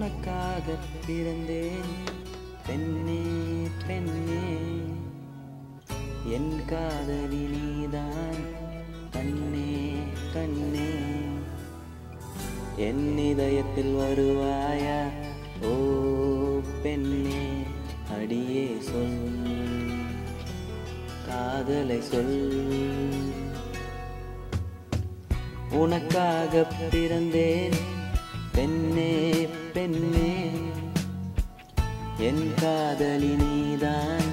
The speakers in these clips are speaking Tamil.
உனக்காக பிறந்தேன் பெண்ணே பெண்ணே என் காதலி நீதான் கண்ணே கண்ணே என் இதயத்தில் வருவாயா ஓ பெண்ணே அடியே சொல் காதலை சொல் உனக்காக பிறந்தேன் பெண்ணே பெண்ணே என் காதலி நீதான்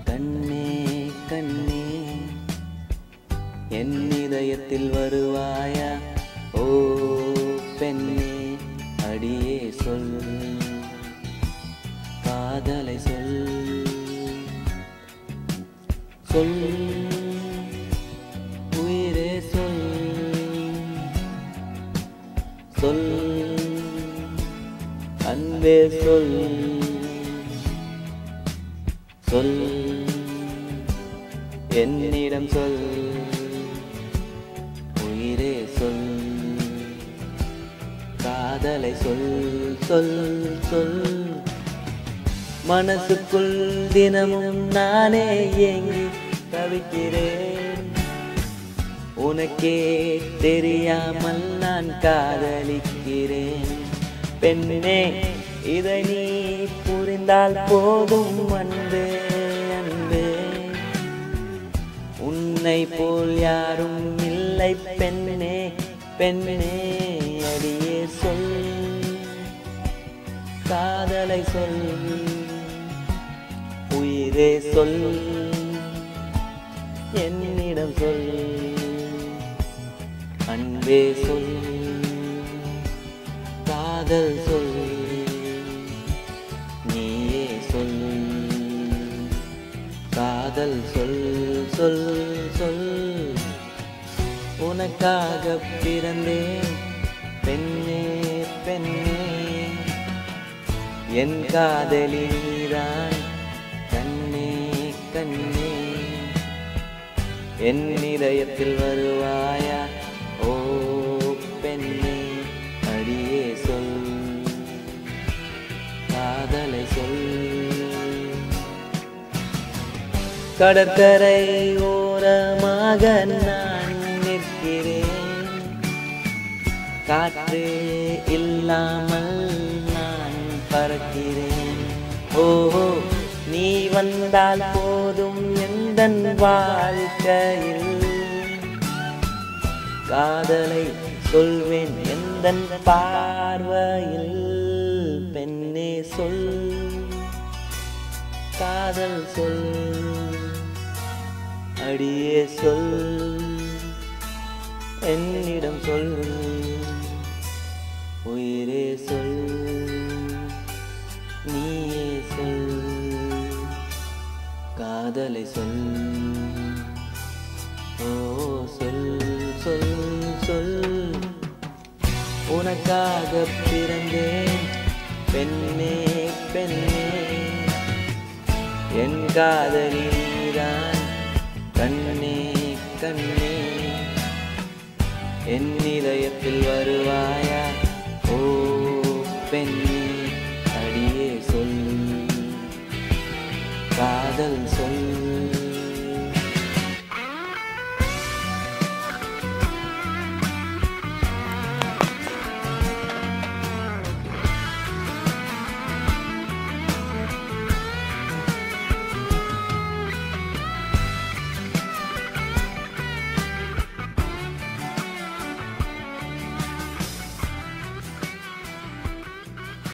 கண்ணே கண்ணே என் இதயத்தில் வருவாயா ஓ பெண்ணே அடியே சொல் காதலை சொல் சொல் உயிரே சொல் சொல் அன்பே சொல் சொல் என்னிடம் சொல் உயிரே சொல் காதலை சொல் சொல் சொல் மனசுக்குள் தினமும் நானே ஏங்கி தவிக்கிறேன் உனக்கே தெரியாமல் நான் காதலிக்கிறேன் பெண்ணே இதை நீ புரிந்தால் போதும் அன்பே அன்பே உன்னை போல் யாரும் இல்லை பெண்ணே பெண்ணே அடியே சொல் காதலை சொல் உயிரே சொல் என்னிடம் சொல் அன்பே சொல் காதல் சொல் நீயே சொல் காதல் சொல் சொல் சொல் உனக்காக பிறந்தேன் பெண்ணே பெண்ணே என் காதலி நீதான் கண்ணே கண்ணே என் இதயத்தில் வருவாயா ஓ பெண்ணே அடியே சொல் காதலை சொல் கடற்கரை ஓரமாக நான் நிற்கிறேன் காற்று இல்லாமல் நான் பறக்கிறேன் ஓஹோ நீ வந்தால் போதும் எந்தன் வாழ்க்கையில் காதலை சொல்வேன் எந்தன் பார்வையில் பெண்ணே சொல் காதல் சொல் அடியே சொல் என்னிடம் சொல் உயிரே சொல் நீயே சொல் காதலை சொல் ஓ சொல் சொல் சொல் உனக்காக பிறந்தேன் பெண்ணே பெண்ணே என் காதலி நீதான் கண்ணே கண்ணே என் இதயத்தில் வருவாயா ஓ பெண்ணே அடியே சொல் காதல்